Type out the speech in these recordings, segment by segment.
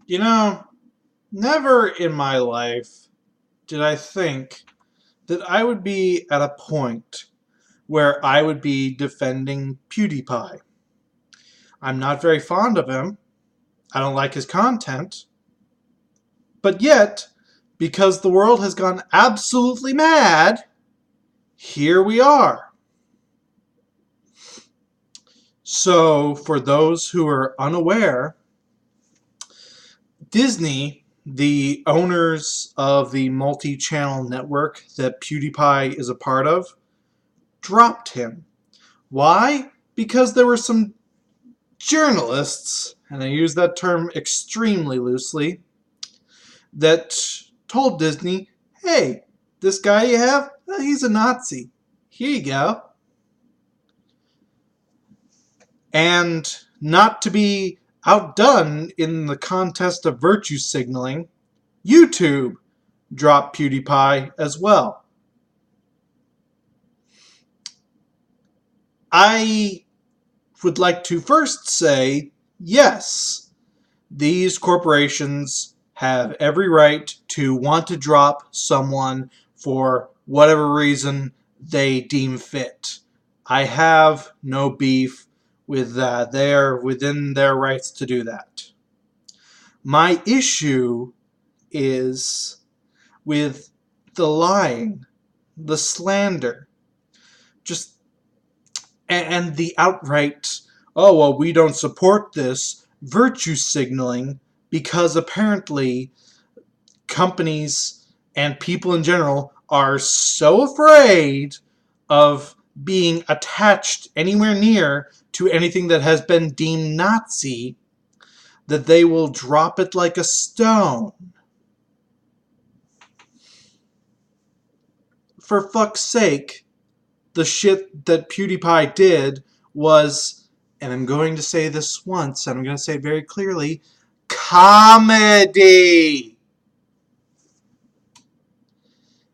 You know, never in my life did I think that I would be at a point where I would be defending PewDiePie. I'm not very fond of him. I don't like his content. But yet, because the world has gone absolutely mad, here we are. So, for those who are unaware, Disney, the owners of the multi-channel network that PewDiePie is a part of, dropped him. Why? Because there were some journalists, and I use that term extremely loosely, that told Disney, hey, this guy you have, he's a Nazi. Here you go. And not to be outdone in the contest of virtue signaling, YouTube dropped PewDiePie as well. I would like to first say, yes, these corporations have every right to want to drop someone for whatever reason they deem fit. I have no beef with that. They are within their rights to do that. My issue is with the lying, the slander, just and the outright, oh, well, we don't support this virtue signaling because apparently companies and people in general are so afraid of being attached anywhere near to anything that has been deemed Nazi that they will drop it like a stone. For fuck's sake, the shit that PewDiePie did was, and I'm going to say this once, and I'm going to say it very clearly, comedy.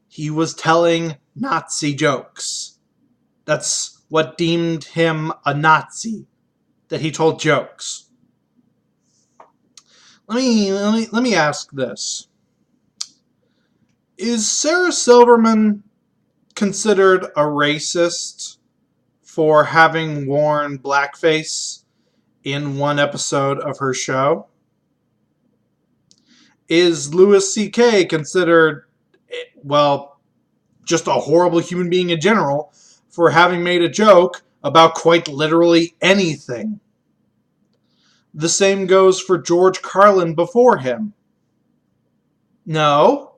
He was telling Nazi jokes. That's what deemed him a Nazi, that he told jokes. Let me ask this. Is Sarah Silverman considered a racist for having worn blackface in one episode of her show? Is Louis C.K. considered, well, just a horrible human being in general for having made a joke about quite literally anything? The same goes for George Carlin before him. No?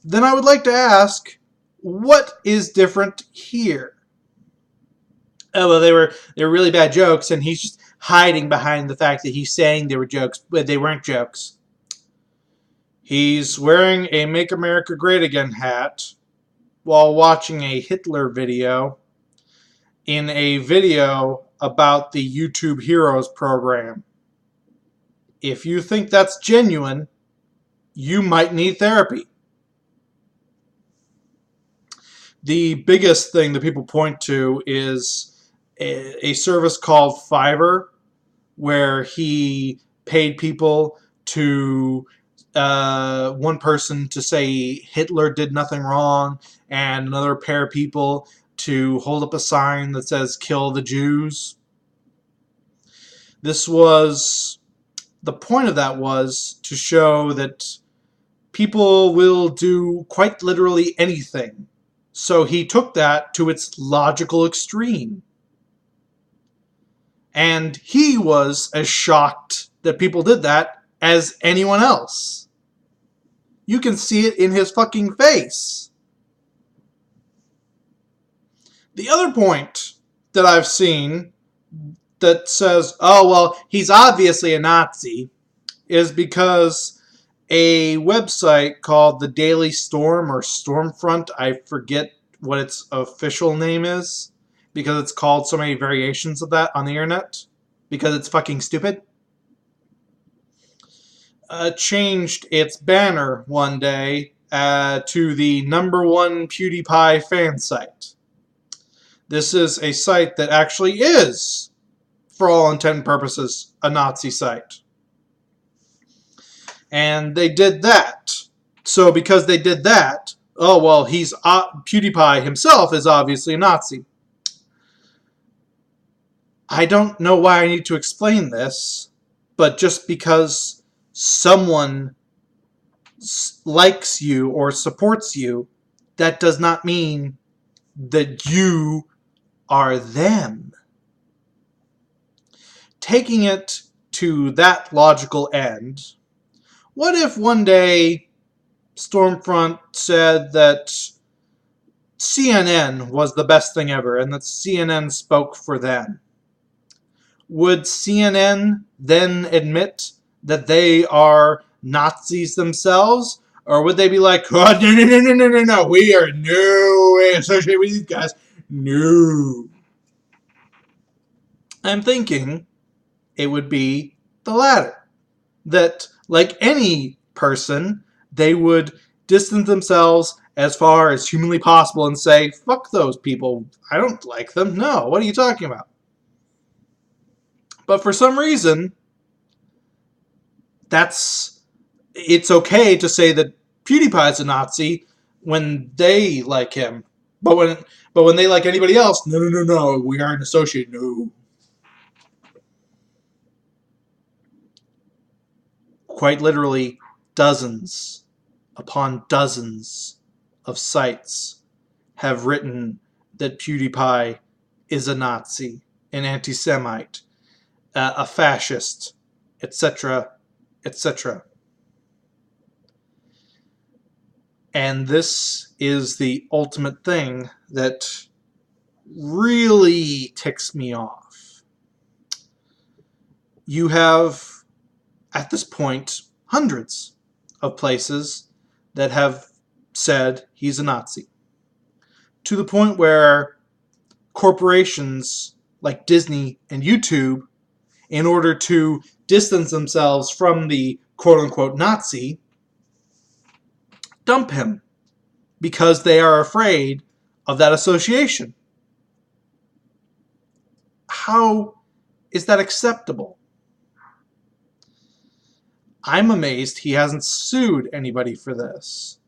Then I would like to ask, what is different here? Oh, well, they were really bad jokes, and he's just hiding behind the fact that he's saying they were jokes, but they weren't jokes. He's wearing a Make America Great Again hat while watching a Hitler video in a video about the YouTube Heroes program. If you think that's genuine, you might need therapy. The biggest thing that people point to is a service called Fiverr, where he paid people to one person to say Hitler did nothing wrong, and another pair of people to hold up a sign that says kill the Jews. The point of that was to show that people will do quite literally anything. So he took that to its logical extreme. And he was as shocked that people did that as anyone else. You can see it in his fucking face. The other point that I've seen that says, oh, well, he's obviously a Nazi, is because a website called the Daily Storm or Stormfront, I forget what its official name is, because it's called so many variations of that on the internet, because it's fucking stupid, changed its banner one day to the #1 PewDiePie fan site. This is a site that actually is, for all intent and purposes, a Nazi site. and they did that. So because they did that, oh well, PewDiePie himself is obviously a Nazi. I don't know why I need to explain this, but just because someone likes you or supports you, that does not mean that you are them. Taking it to that logical end, what if one day Stormfront said that CNN was the best thing ever and that CNN spoke for them? Would CNN then admit that they are Nazis themselves? Or would they be like, oh, no, we are no way associated with these guys. No. I'm thinking it would be the latter. That, like any person, they would distance themselves as far as humanly possible and say, fuck those people. I don't like them. No, what are you talking about? But for some reason, it's okay to say that PewDiePie's a Nazi when they like him. But when they like anybody else, no, we aren't associated. No. Quite literally, dozens upon dozens of sites have written that PewDiePie is a Nazi, an anti-Semite, a fascist, etc., etc. And this is the ultimate thing that really ticks me off. You have, at this point, hundreds of places that have said he's a Nazi. To the point where corporations like Disney and YouTube, in order to distance themselves from the quote-unquote Nazi, dump him because they are afraid of that association. How is that acceptable? I'm amazed he hasn't sued anybody for this.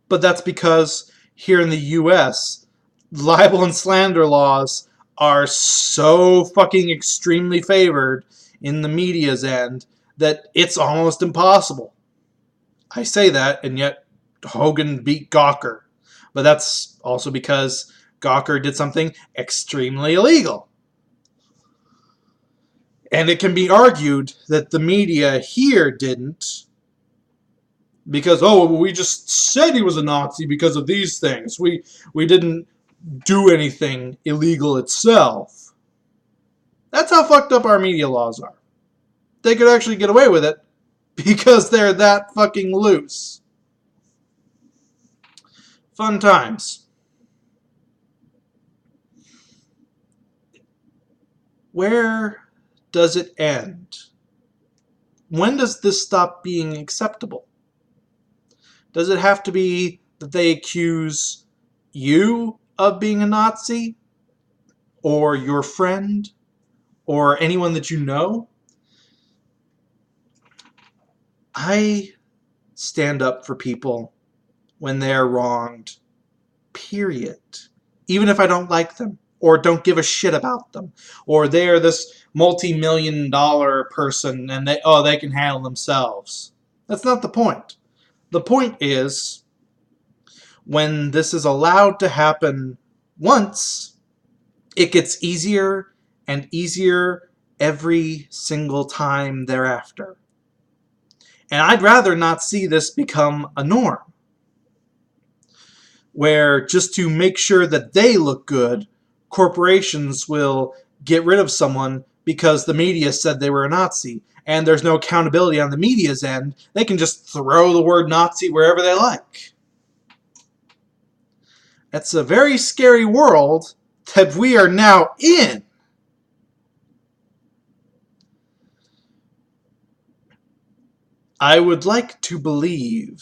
But that's because here in the US, libel and slander laws are so fucking extremely favored in the media's end that it's almost impossible. I say that, and yet Hogan beat Gawker. But that's also because Gawker did something extremely illegal. And it can be argued that the media here didn't, because, oh, we just said he was a Nazi because of these things. We didn't do anything illegal itself. That's how fucked up our media laws are. They could actually get away with it because they're that fucking loose. Fun times. Where does it end? When does this stop being acceptable? Does it have to be that they accuse you of being a Nazi? Or your friend? Or anyone that you know? I stand up for people when they're wronged. Period. Even if I don't like them. Or don't give a shit about them. Or they're this multi-million-dollar person and they can handle themselves. That's not the point. The point is, when this is allowed to happen once, it gets easier and easier every single time thereafter. And I'd rather not see this become a norm, where just to make sure that they look good, corporations will get rid of someone because the media said they were a Nazi, and there's no accountability on the media's end. They can just throw the word Nazi wherever they like. That's a very scary world that we are now in. I would like to believe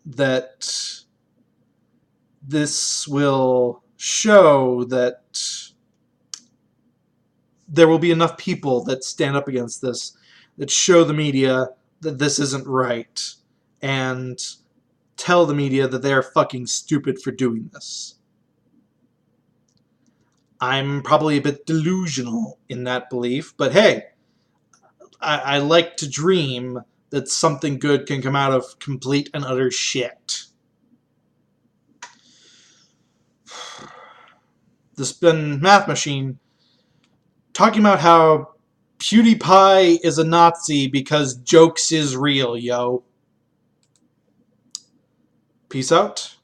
that this will show that there will be enough people that stand up against this, that show the media that this isn't right and tell the media that they're fucking stupid for doing this. I'm probably a bit delusional in that belief, but hey, I like to dream that something good can come out of complete and utter shit. The Spin Math Machine talking about how PewDiePie is a Nazi because jokes is real, yo. Peace out.